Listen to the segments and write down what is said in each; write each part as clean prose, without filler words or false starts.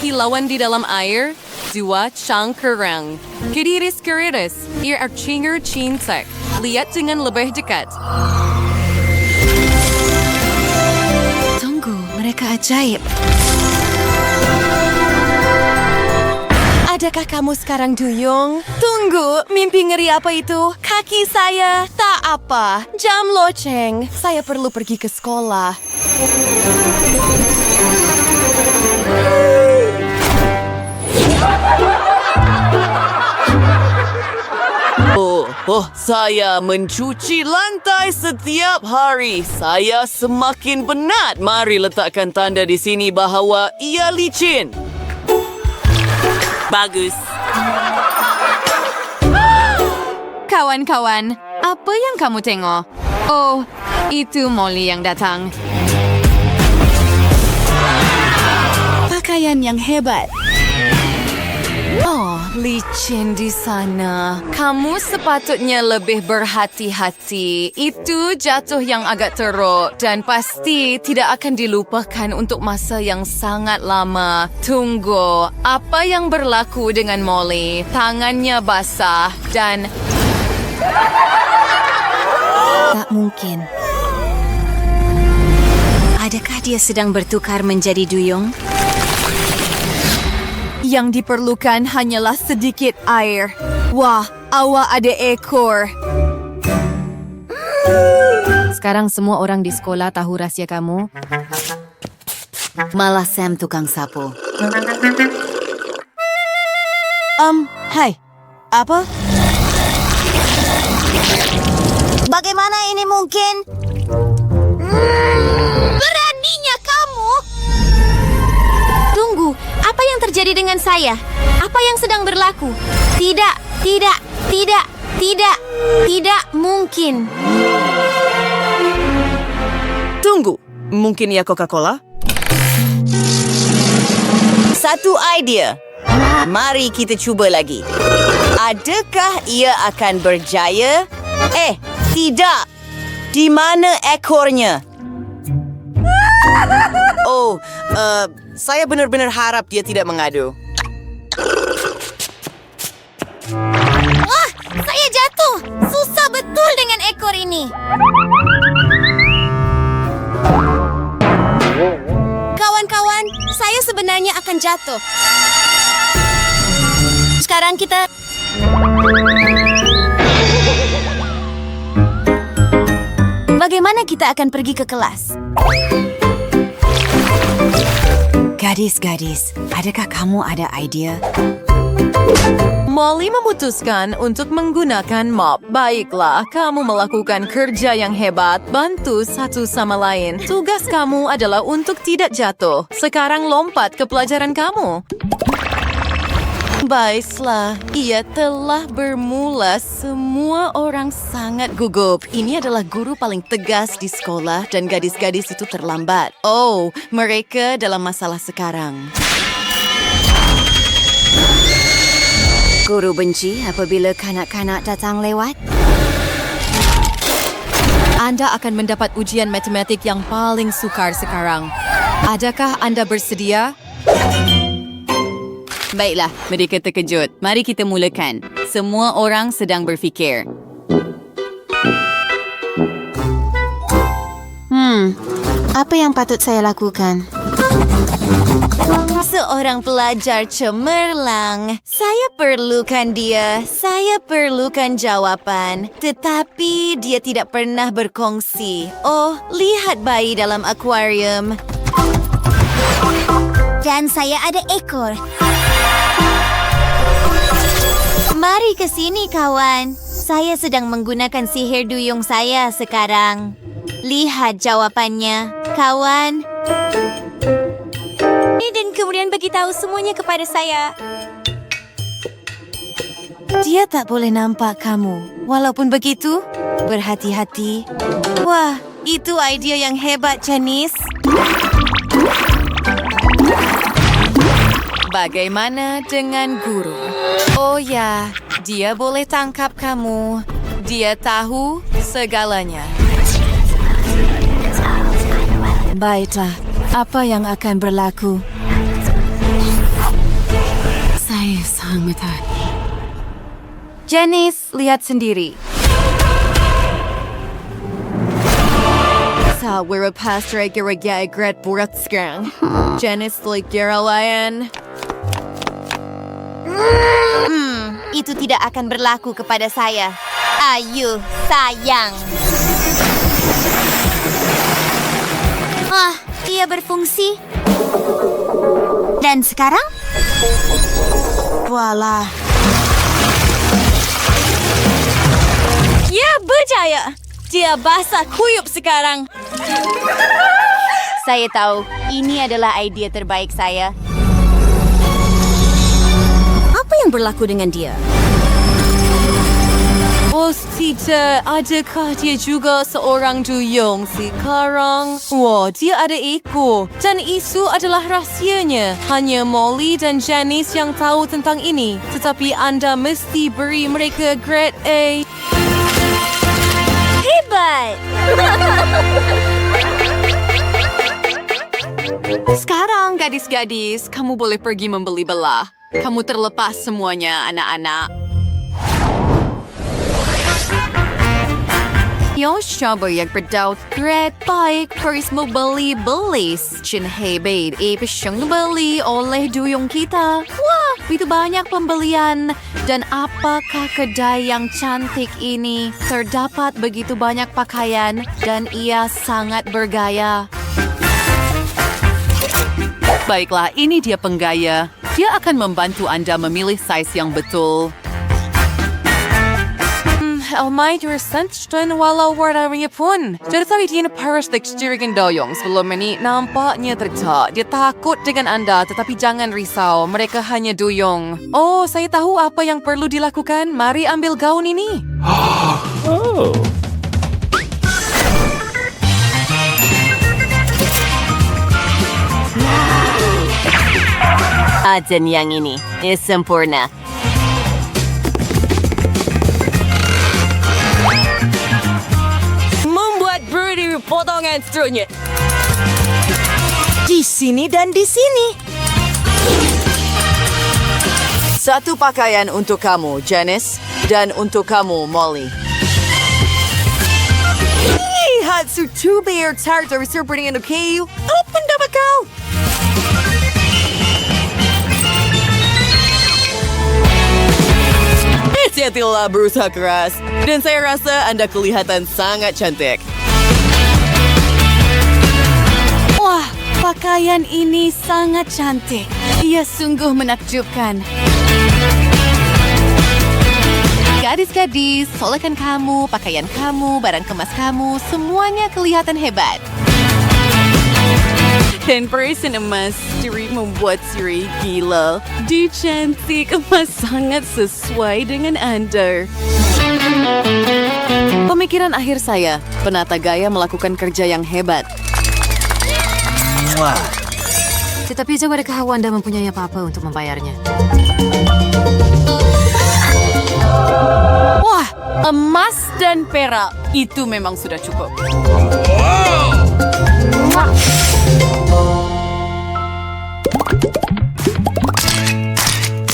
kilauan di dalam air, 2 cangkerang. Keriris-keriris, ia archinger cincek. Lihat dengan lebih dekat. Tunggu, mereka ajaib. Adakah kamu sekarang duyung? Tunggu, mimpi ngeri apa itu? Kaki saya, tak apa. Jam loceng, saya perlu pergi ke sekolah. Saya mencuci lantai setiap hari. Saya semakin penat. Mari letakkan tanda di sini bahawa ia licin. Bagus. Kawan-kawan, apa yang kamu tengok? Oh, itu Molly yang datang. Pakaian yang hebat. Oh, licin di sana. Kamu sepatutnya lebih berhati-hati. Itu jatuh yang agak teruk dan pasti tidak akan dilupakan untuk masa yang sangat lama. Tunggu, apa yang berlaku dengan Molly? Tangannya basah dan... Tak mungkin. Adakah dia sedang bertukar menjadi duyung? Yang diperlukan hanyalah sedikit air. Wah, awak ada ekor. Sekarang semua orang di sekolah tahu rahsia kamu. Malah Sam tukang sapu. Hai. Apa? Bagaimana ini mungkin? Beraninya kamu? Tunggu, apa yang terjadi dengan saya? Apa yang sedang berlaku? Tidak mungkin. Tunggu, mungkin ia Coca-Cola? Satu idea. Mari kita cuba lagi. Adakah ia akan berjaya? Tidak. Di mana ekornya? Saya benar-benar harap dia tidak mengadu. Wah, saya jatuh. Susah betul dengan ekor ini. Kawan-kawan, saya sebenarnya akan jatuh. Sekarang kita... Bagaimana kita akan pergi ke kelas? Gadis-gadis, adakah kamu ada idea? Molly memutuskan untuk menggunakan mop. Baiklah, kamu melakukan kerja yang hebat. Bantu satu sama lain. Tugas kamu adalah untuk tidak jatuh. Sekarang lompat ke pelajaran kamu. Baiklah, ia telah bermula. Semua orang sangat gugup. Ini adalah guru paling tegas di sekolah dan gadis-gadis itu terlambat. Oh, mereka dalam masalah sekarang. Guru benci apabila kanak-kanak datang lewat? Anda akan mendapat ujian matematik yang paling sukar sekarang. Adakah Anda bersedia? Baiklah, mereka terkejut. Mari kita mulakan. Semua orang sedang berfikir. Apa yang patut saya lakukan? Seorang pelajar cemerlang. Saya perlukan dia. Saya perlukan jawapan. Tetapi dia tidak pernah berkongsi. Oh, lihat bayi dalam akuarium. Dan saya ada ekor. Mari ke sini, kawan. Saya sedang menggunakan sihir duyung saya sekarang. Lihat jawapannya, kawan. Dan kemudian beritahu semuanya kepada saya. Dia tak boleh nampak kamu. Walaupun begitu, berhati-hati. Wah, itu idea yang hebat, Janice. Bagaimana dengan guru? Oh ya, dia boleh tangkap kamu. Dia tahu segalanya. Baiklah, apa yang akan berlaku? sangat. Janice, lihat sendiri. Sa wirapas regera gret burat sekarang. Janice legera layan. Itu tidak akan berlaku kepada saya. Ayo, sayang. Ia berfungsi. Dan sekarang? Voila. Ya, berjaya. Dia basah kuyup sekarang. Saya tahu, ini adalah idea terbaik saya. Apa yang berlaku dengan dia? Oh, tidak. Adakah dia juga seorang duyung sekarang? Wah, dia ada ekor. Dan itu adalah rahsianya. Hanya Molly dan Janice yang tahu tentang ini. Tetapi anda mesti beri mereka grade A. Hebat! Sekarang, gadis-gadis, kamu boleh pergi membeli belah. Kamu terlepas semuanya, anak-anak. Coba yang berdaut great baik Paris mau beli Chin Hebei yang beli oleh duyung kita. Wah, itu banyak pembelian. Dan apakah kedai yang cantik ini terdapat begitu banyak pakaian dan ia sangat bergaya. Baiklah, ini dia penggaya. Dia akan membantu Anda memilih size yang betul. Almay dan walau warnanya pun. Jadi dia harus dikstirikan doyong sebelum ini nampaknya tertak. Dia takut dengan anda tetapi jangan risau. Mereka hanya duyung. Oh, saya tahu apa yang perlu dilakukan. Mari ambil gaun ini. Dan yang ini sempurna. Potongan seterusnya. Di sini dan di sini. Satu pakaian untuk kamu, Janice, dan untuk kamu, Molly. Lihat suatu bayar tartar seperti untuk kayu. Apa dapat kau? Hati-hatilah berusaha keras. Dan saya rasa Anda kelihatan sangat cantik. Wah, pakaian ini sangat cantik. Ia sungguh menakjubkan. Gadis-gadis, solekan kamu, pakaian kamu, barang kemas kamu, semuanya kelihatan hebat. Dan perhiasan emas Siri membuat Siri gila. Dia cantik, emas sangat sesuai dengan Anda. Pemikiran akhir saya, penata gaya melakukan kerja yang hebat. Tetapi adakah Wanda mempunyai apa-apa untuk membayarnya? Wah, emas dan perak. Itu memang sudah cukup.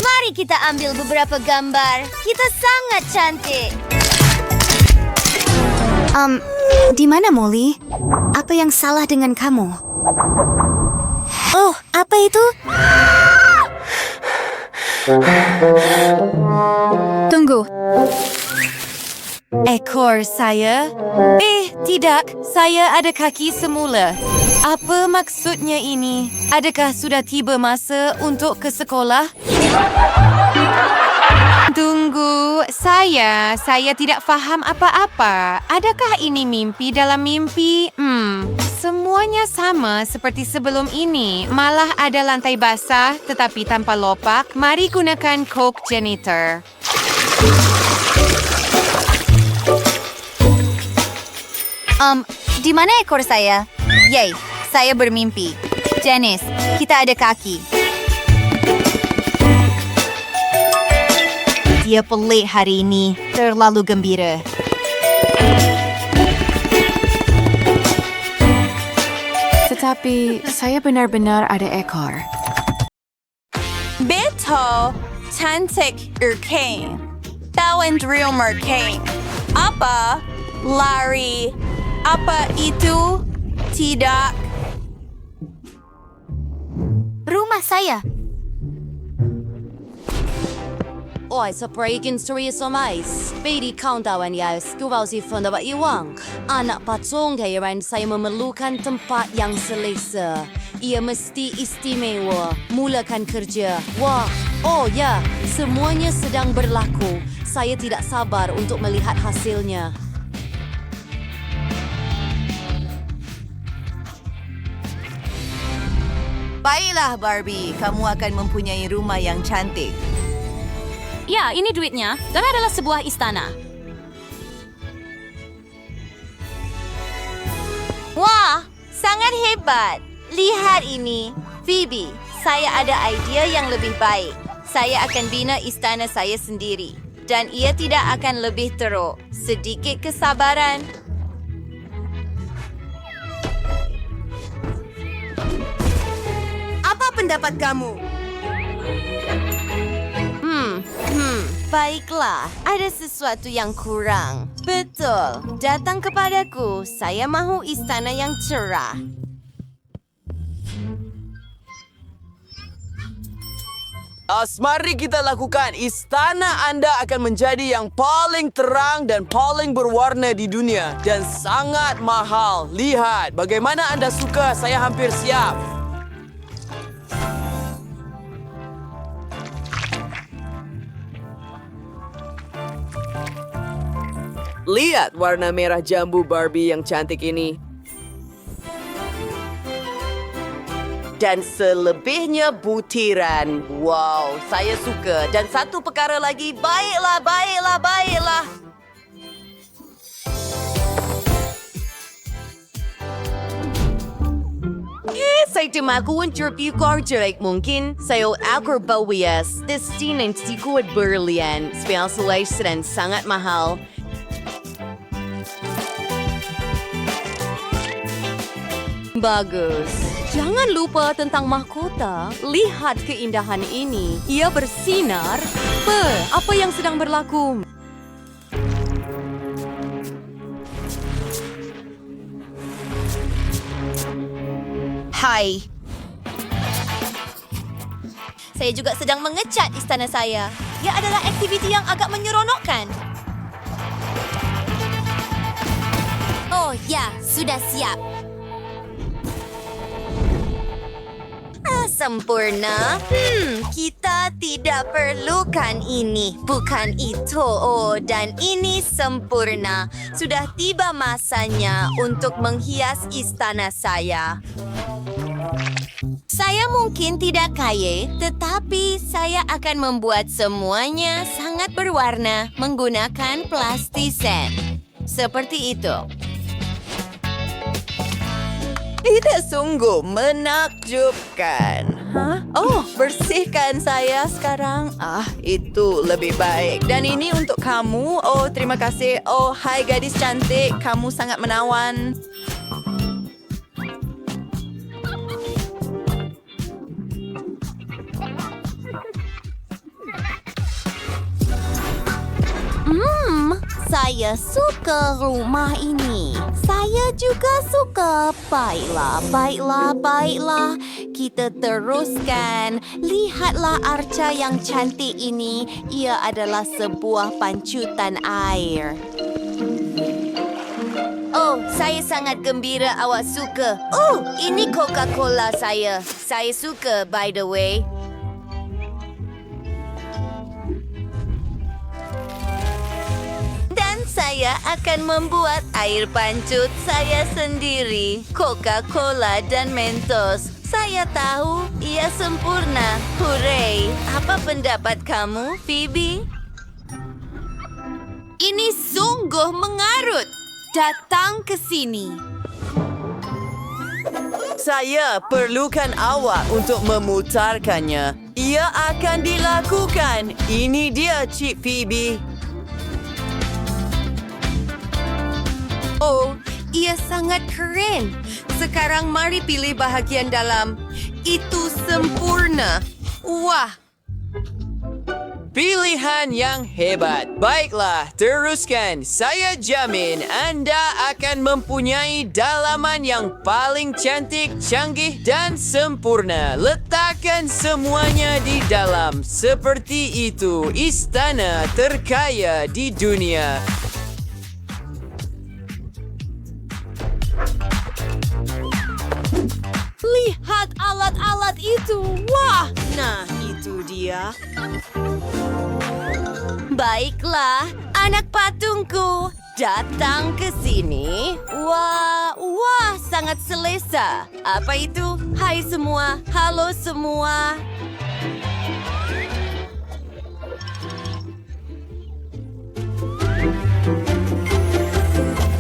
Mari kita ambil beberapa gambar. Kita sangat cantik. Di mana Molly? Apa yang salah dengan kamu? Oh, apa itu? Tunggu. Ekor saya? Tidak. Saya ada kaki semula. Apa maksudnya ini? Adakah sudah tiba masa untuk ke sekolah? Tunggu, saya tidak faham apa-apa. Adakah ini mimpi dalam mimpi? Semuanya sama seperti sebelum ini. Malah ada lantai basah tetapi tanpa lopak. Mari gunakan Coke Janitor. Di mana ekor saya? Yay, saya bermimpi. Janice, kita ada kaki. Dia pelik hari ini, terlalu gembira. Tetapi saya benar-benar ada ekor. Betul. Cantik Erkane. Tawan Drill Merkane. Apa? Lari. Apa itu? Tidak. Rumah saya. Oi, sa preikin story sa mais. Baby kauntawan yas, kuwaw si Fonda ba iwang. Anak patong kairan saya memerlukan tempat yang selesa. Ia mesti istimewa. Mulakan kerja. Wah, oh ya, semuanya sedang berlaku. Saya tidak sabar untuk melihat hasilnya. Baiklah Barbie, kamu akan mempunyai rumah yang cantik. Ya, ini duitnya. Dan adalah sebuah istana. Wah, sangat hebat. Lihat ini. Phoebe, saya ada idea yang lebih baik. Saya akan bina istana saya sendiri. Dan ia tidak akan lebih teruk. Sedikit kesabaran. Apa pendapat kamu? Baiklah, ada sesuatu yang kurang. Betul, datang kepadaku. Saya mahu istana yang cerah. Mari kita lakukan. Istana anda akan menjadi yang paling terang dan paling berwarna di dunia. Dan sangat mahal. Lihat, bagaimana anda suka, saya hampir siap. Lihat warna merah jambu Barbie yang cantik ini. Dan selebihnya butiran. Wow, saya suka. Dan satu perkara lagi, baiklah, baiklah, baiklah. Saya temaku interview korjelek mungkin. Saya akur bawias. Destiny si kuat berlian. Spesialis dan sangat mahal. Bagus. Jangan lupa tentang mahkota. Lihat keindahan ini. Ia bersinar. Apa yang sedang berlaku? Hai. Saya juga sedang mengecat istana saya. Ia adalah aktiviti yang agak menyeronokkan. Oh ya, sudah siap. Sempurna. Kita tidak perlukan ini. Bukan itu. Oh, dan ini sempurna. Sudah tiba masanya untuk menghias istana saya. Saya mungkin tidak kaya, tetapi saya akan membuat semuanya sangat berwarna menggunakan plastisen. Seperti itu. Tidak sungguh menakjubkan. Hah? Oh, bersihkan saya sekarang. Itu lebih baik. Dan ini untuk kamu. Oh, terima kasih. Oh, hai gadis cantik. Kamu sangat menawan. Saya suka rumah ini. Saya juga suka. Baiklah, baiklah, baiklah. Kita teruskan. Lihatlah arca yang cantik ini. Ia adalah sebuah pancutan air. Oh, saya sangat gembira awak suka. Oh, ini Coca-Cola saya. Saya suka, by the way. Saya akan membuat air pancut saya sendiri, Coca-Cola dan Mentos. Saya tahu ia sempurna. Hooray! Apa pendapat kamu, Phoebe? Ini sungguh mengarut. Datang ke sini. Saya perlukan awak untuk memutarkannya. Ia akan dilakukan. Ini dia, Cik Phoebe. Oh, ia sangat keren. Sekarang mari pilih bahagian dalam. Itu sempurna. Wah. Pilihan yang hebat. Baiklah, teruskan. Saya jamin anda akan mempunyai dalaman yang paling cantik, canggih dan sempurna. Letakkan semuanya di dalam. Seperti itu, istana terkaya di dunia. Lihat alat-alat itu. Wah, nah itu dia. Baiklah, anak patungku, datang ke sini. Wah, sangat selesa. Apa itu? Hai semua, halo semua.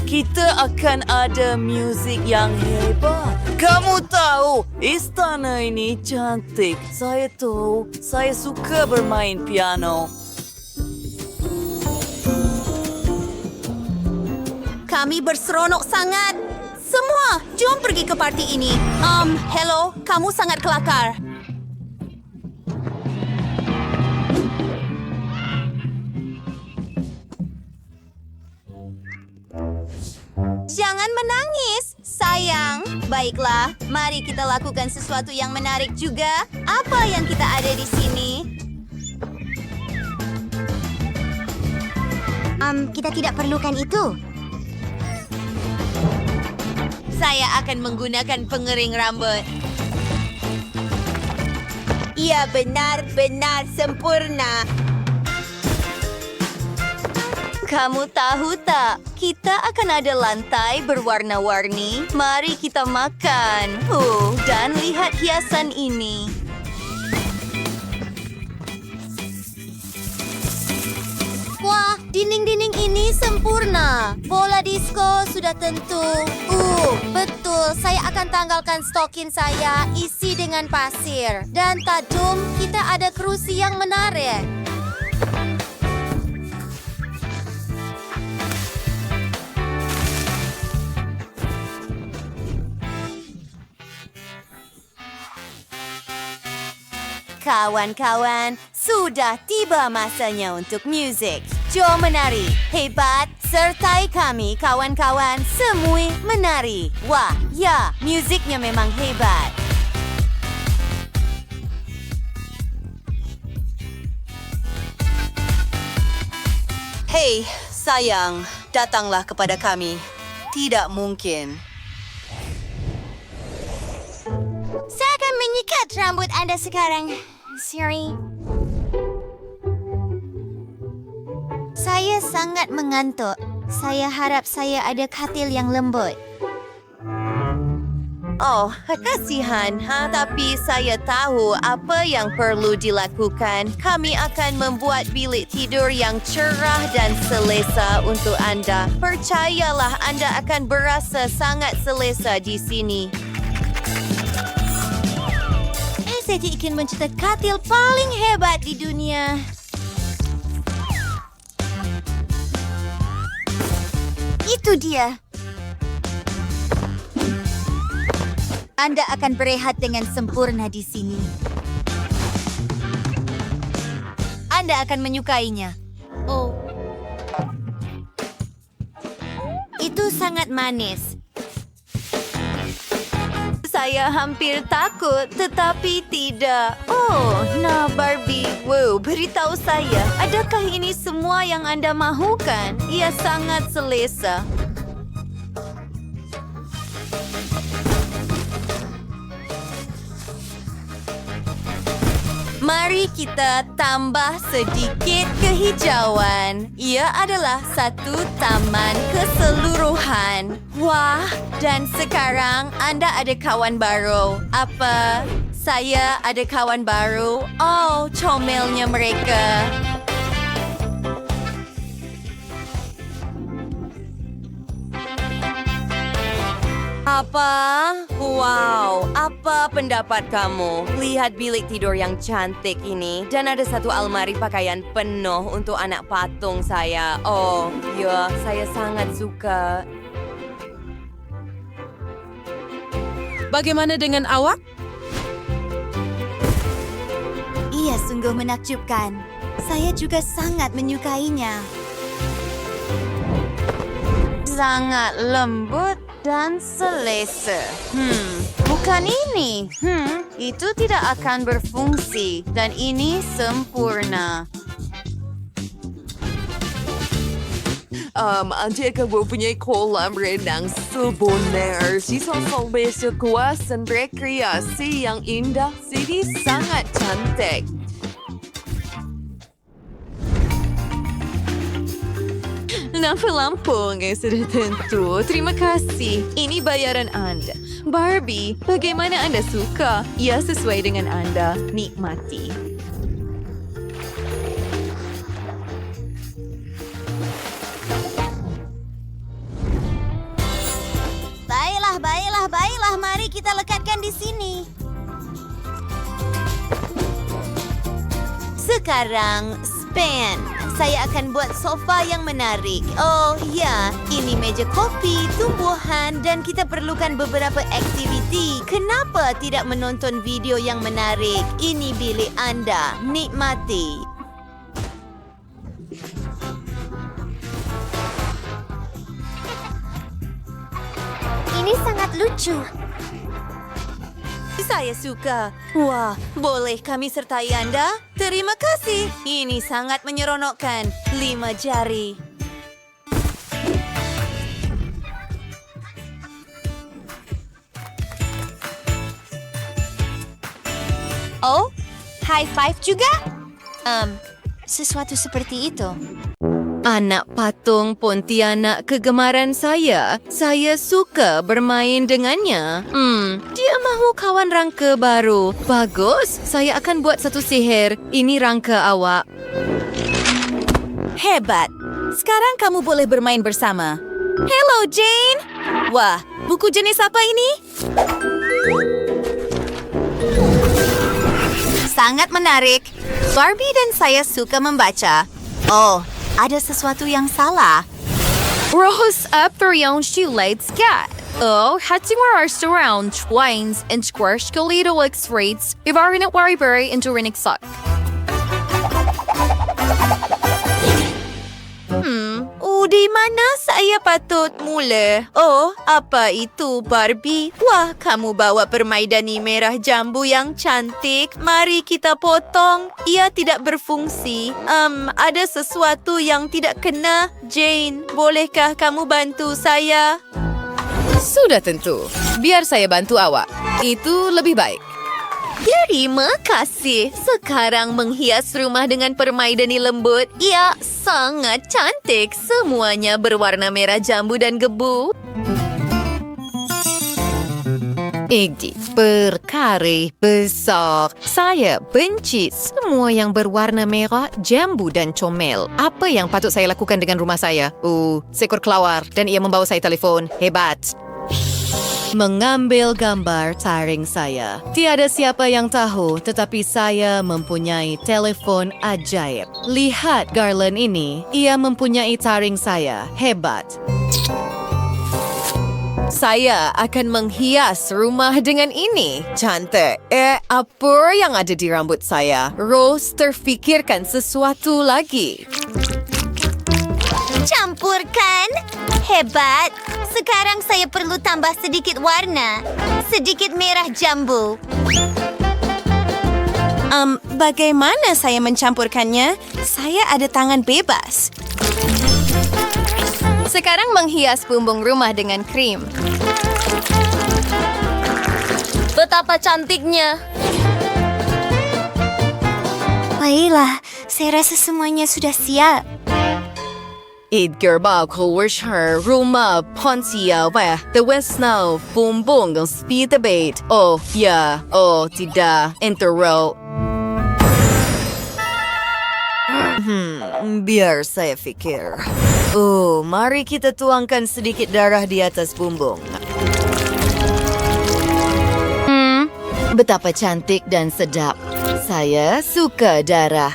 Kita akan ada musik yang hebat. Kamu tahu, istana ini cantik. Saya tahu, saya suka bermain piano. Kami berseronok sangat. Semua, jom pergi ke parti ini. Hello, kamu sangat kelakar. Jangan menangis, sayang. Baiklah, mari kita lakukan sesuatu yang menarik juga. Apa yang kita ada di sini? Kita tidak perlukan itu. Saya akan menggunakan pengering rambut. Ia benar-benar sempurna. Kamu tahu tak, kita akan ada lantai berwarna-warni. Mari kita makan. Dan lihat hiasan ini. Wah, dinding-dinding ini sempurna. Bola disko sudah tentu. Betul. Saya akan tanggalkan stokin saya, isi dengan pasir. Dan tajam, kita ada kerusi yang menarik. Kawan-kawan, sudah tiba masanya untuk muzik. Jom menari. Hebat, sertai kami kawan-kawan. Semua menari. Wah, ya, musiknya memang hebat. Hei, sayang, datanglah kepada kami. Tidak mungkin. Saya akan menyikat rambut Anda sekarang. Sorry. Saya sangat mengantuk. Saya harap saya ada katil yang lembut. Oh, kasihan, tapi saya tahu apa yang perlu dilakukan. Kami akan membuat bilik tidur yang cerah dan selesa untuk anda. Percayalah, anda akan berasa sangat selesa di sini. Saya ingin mencetak katil paling hebat di dunia. Itu dia. Anda akan berehat dengan sempurna di sini. Anda akan menyukainya. Oh. Itu sangat manis. Saya hampir takut, tetapi tidak. Oh, nah Barbie. Wow, beritahu saya, adakah ini semua yang anda mahukan? Ia sangat selesa. Mari kita tambah sedikit kehijauan. Ia adalah satu taman keseluruhan. Wah, dan sekarang anda ada kawan baru. Apa? Saya ada kawan baru. Oh, comelnya mereka. Apa? Wow, apa pendapat kamu? Lihat bilik tidur yang cantik ini. Dan ada satu almari pakaian penuh untuk anak patung saya. Oh, ya, saya sangat suka. Bagaimana dengan awak? Ia sungguh menakjubkan. Saya juga sangat menyukainya. Sangat lembut dan selesa. Bukan ini. Itu tidak akan berfungsi dan ini sempurna. Adik kamu punya kolam renang sebenar. Sisa sampai kawasan rekreasi yang indah. Sini sangat cantik. Nampak Lampung sudah tentu. Terima kasih. Ini bayaran anda. Barbie, bagaimana anda suka? Ia sesuai dengan anda. Nikmati. Baiklah. Mari kita lekatkan di sini. Sekarang, Span. Saya akan buat sofa yang menarik. Oh ya, ini meja kopi, tumbuhan dan kita perlukan beberapa aktiviti. Kenapa tidak menonton video yang menarik? Ini bilik anda. Nikmati. Ini sangat lucu. Saya suka. Wah, boleh kami sertai anda? Terima kasih. Ini sangat menyeronokkan. 5 jari. Oh, high five juga? Sesuatu seperti itu. Anak patung Pontianak kegemaran saya. Saya suka bermain dengannya. Dia mahu kawan rangka baru. Bagus, saya akan buat satu sihir. Ini rangka awak. Hebat. Sekarang kamu boleh bermain bersama. Hello, Jane. Wah, buku jenis apa ini? Sangat menarik. Barbie dan saya suka membaca. Oh, ada sesuatu yang salah. Rohus up yang lights gat. Oh, hatimar surround twines and squash kalito x rates. Ivarin at Warriberry into Renixok. Di mana saya patut mula? Oh, apa itu, Barbie? Wah, kamu bawa permaidani merah jambu yang cantik. Mari kita potong. Ia tidak berfungsi. Ada sesuatu yang tidak kena. Jane, bolehkah kamu bantu saya? Sudah tentu. Biar saya bantu awak. Itu lebih baik. Terima kasih. Sekarang menghias rumah dengan permaidani lembut. Ia sangat cantik. Semuanya berwarna merah jambu dan gebu. Edi, perkara besar. Saya benci semua yang berwarna merah, jambu dan comel. Apa yang patut saya lakukan dengan rumah saya? Seekor kelawar dan ia membawa saya telefon. Hebat. Mengambil gambar taring saya. Tiada siapa yang tahu, tetapi saya mempunyai telefon ajaib. Lihat garland ini, ia mempunyai taring saya. Hebat. Saya akan menghias rumah dengan ini. Cantik. Apa yang ada di rambut saya? Rose terfikirkan sesuatu lagi. Campurkan. Hebat. Sekarang saya perlu tambah sedikit warna. Sedikit merah jambu. Bagaimana saya mencampurkannya? Saya ada tangan bebas. Sekarang menghias bumbung rumah dengan krim. Betapa cantiknya. Baiklah, saya rasa semuanya sudah siap. Edgar Bauer her rumah Pontia wah the West Now bumbung ng speed debate. Oh, ya. Oh, tidak. Interrow. Biar saya fikir. Mari kita tuangkan sedikit darah di atas bumbung. Betapa cantik dan sedap. Saya suka darah.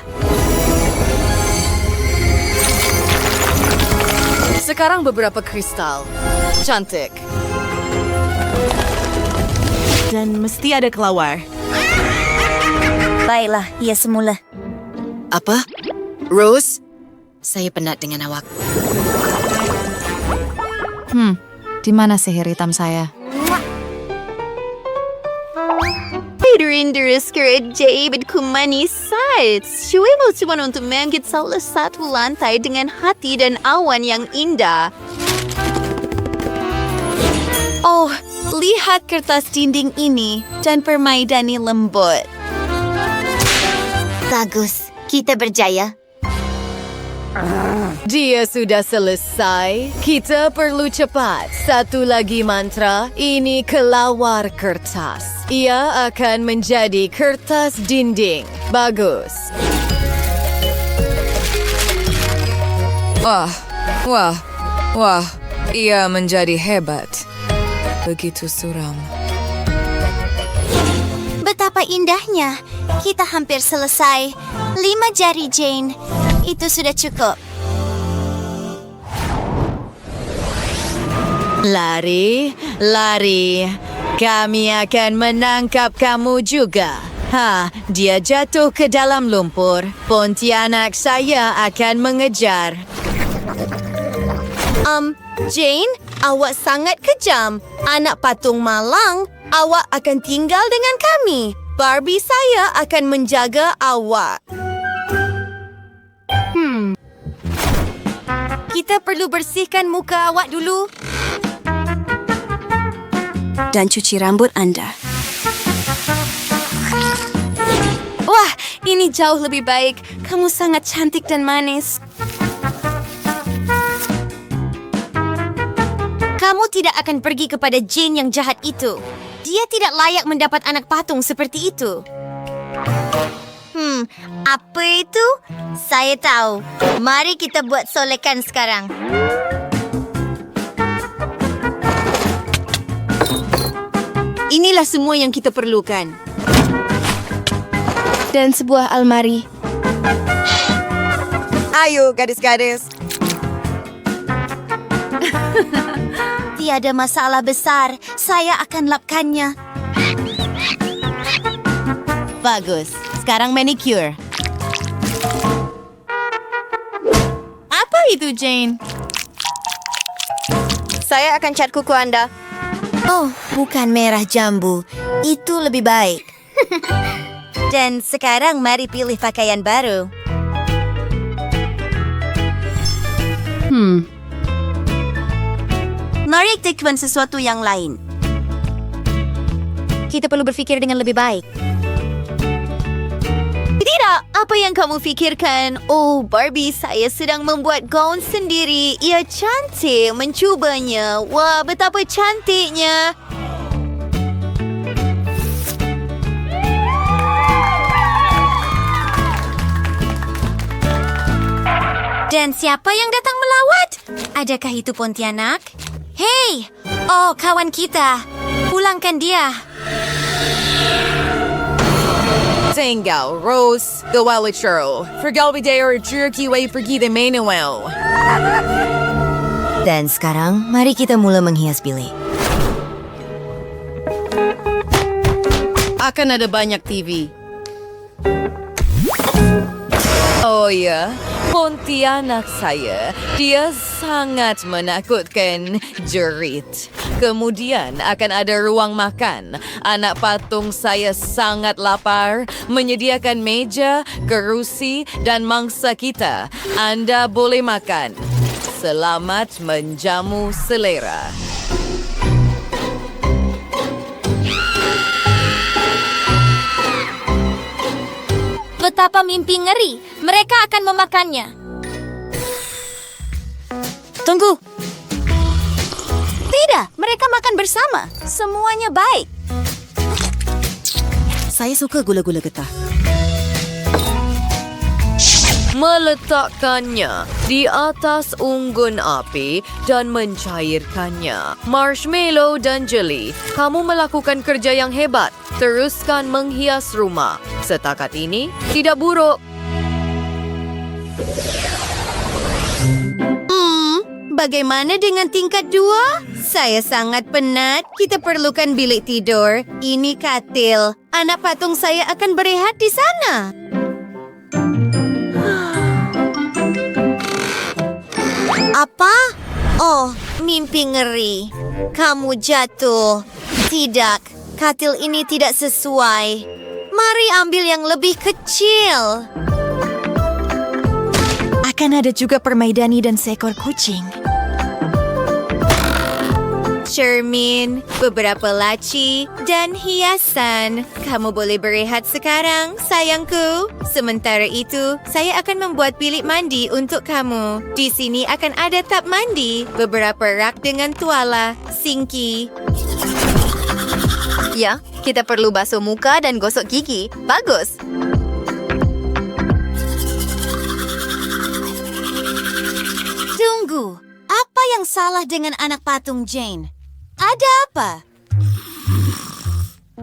Sekarang beberapa kristal. Cantik. Dan mesti ada kelawar. Baiklah, ia semula. Apa? Rose, saya penat dengan awak. Di mana sihir hitam saya? Rinderus kerajaan kumanisat. Syuimu cuma untuk menggit salah satu lantai dengan hati dan awan yang indah. Oh, lihat kertas dinding ini dan permaidani lembut. Bagus, kita berjaya. Dia sudah selesai. Kita perlu cepat. Satu lagi mantra. Ini kelawar kertas. Ia akan menjadi kertas dinding. Bagus. Wah. Ia menjadi hebat. Begitu suram. Betapa indahnya. Kita hampir selesai. 5 jari, Jane. Itu sudah cukup. Lari. Kami akan menangkap kamu juga. Dia jatuh ke dalam lumpur. Pontianak saya akan mengejar. Jane, awak sangat kejam. Anak patung malang, awak akan tinggal dengan kami. Barbie saya akan menjaga awak. Kita perlu bersihkan muka awak dulu. Dan cuci rambut Anda. Wah, ini jauh lebih baik. Kamu sangat cantik dan manis. Kamu tidak akan pergi kepada Jane yang jahat itu. Dia tidak layak mendapat anak patung seperti itu. Apa itu? Saya tahu. Mari kita buat solekan sekarang. Inilah semua yang kita perlukan. Dan sebuah almari. Ayo, gadis-gadis. Tiada masalah besar. Saya akan lapkannya. Bagus. Sekarang manicure. Apa itu, Jane? Saya akan cat kuku Anda. Oh, bukan merah jambu. Itu lebih baik. Dan sekarang mari pilih pakaian baru. Mari tekan sesuatu yang lain. Kita perlu berpikir dengan lebih baik. Tidak, apa yang kamu pikirkan? Oh, Barbie, saya sedang membuat gaun sendiri. Ia cantik mencubanya. Wah, betapa cantiknya. Dan siapa yang datang melawat? Adakah itu Pontianak? Hei! Oh, kawan kita. Pulangkan dia. Tinggal, Rose, gawa churro. Forgal video jerky way pergi de Manuel. Dan sekarang, mari kita mula menghias bilik. Akan ada banyak TV. Oh ya, Pontianak saya, dia sangat menakutkan, jerit. Kemudian akan ada ruang makan. Anak patung saya sangat lapar, menyediakan meja, kerusi, dan mangsa kita. Anda boleh makan. Selamat menjamu selera. Betapa mimpi ngeri. Mereka akan memakannya. Tunggu. Tidak, mereka makan bersama. Semuanya baik. Saya suka gula-gula getah. Meletakkannya di atas unggun api dan mencairkannya. Marshmallow dan jeli, kamu melakukan kerja yang hebat. Teruskan menghias rumah. Setakat ini, tidak buruk. Bagaimana dengan tingkat 2? Saya sangat penat. Kita perlukan bilik tidur. Ini katil. Anak patung saya akan berehat di sana. Apa? Oh, mimpi ngeri. Kamu jatuh. Tidak, katil ini tidak sesuai. Mari ambil yang lebih kecil. Akan ada juga permaidani dan seekor kucing. Cermin, beberapa laci, dan hiasan. Kamu boleh berehat sekarang, sayangku. Sementara itu, saya akan membuat bilik mandi untuk kamu. Di sini akan ada tap mandi, beberapa rak dengan tuala, sinki. Ya, kita perlu basuh muka dan gosok gigi. Bagus. Tunggu, apa yang salah dengan anak patung Jane? Ada apa?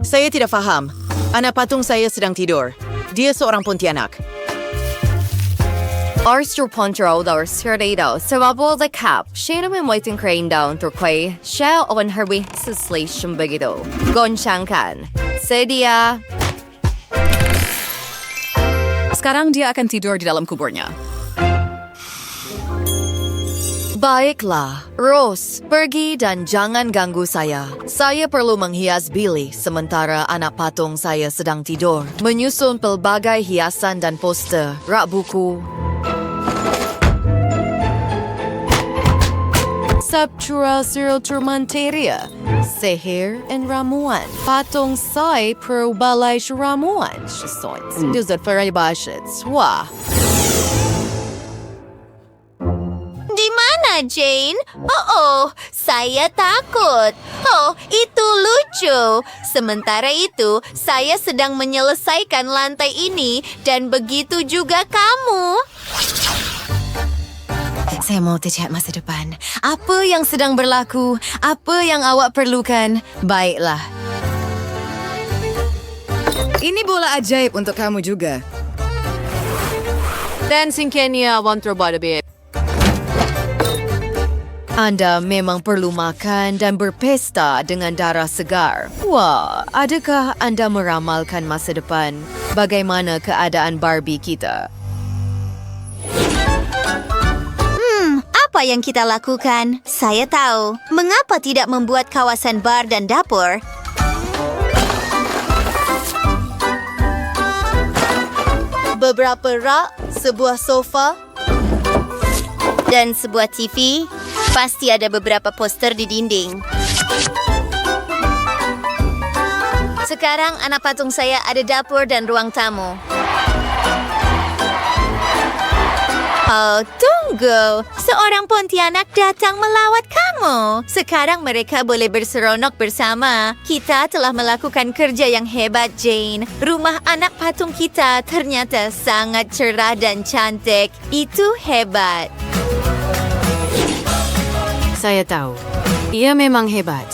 Saya tidak faham. Anak patung saya sedang tidur. Dia seorang Pontianak. Arthur Pontero daw sirday daw sa mabol the cap. Siya naman waiting crane down to kay siya on her way sa station bagito. Gonsyangkan. Sedia. Sekarang dia akan tidur di dalam kuburnya. Baiklah, Rose, pergi dan jangan ganggu saya. Saya perlu menghias Billy sementara anak patung saya sedang tidur. Menyusun pelbagai hiasan dan poster, rak buku. Subterranean Turmanteria, sihir dan ramuan. Patung saya perbalai ramuan. Sesons. Duzat peribashet. Wah. Di mana, Jane? Oh, saya takut. Oh, itu lucu. Sementara itu, saya sedang menyelesaikan lantai ini dan begitu juga kamu. Saya mau terlihat masa depan. Apa yang sedang berlaku? Apa yang awak perlukan? Baiklah. Ini bola ajaib untuk kamu juga. Dancing Kenya, want to bit. Anda memang perlu makan dan berpesta dengan darah segar. Wah, adakah Anda meramalkan masa depan? Bagaimana keadaan Barbie kita? Apa yang kita lakukan? Saya tahu. Mengapa tidak membuat kawasan bar dan dapur? Beberapa rak, sebuah sofa, dan sebuah TV. Pasti ada beberapa poster di dinding. Sekarang anak patung saya ada dapur dan ruang tamu. Oh, tunggu. Seorang Pontianak datang melawat kamu. Sekarang mereka boleh berseronok bersama. Kita telah melakukan kerja yang hebat, Jane. Rumah anak patung kita ternyata sangat cerah dan cantik. Itu hebat. Saya tahu. Ia memang hebat.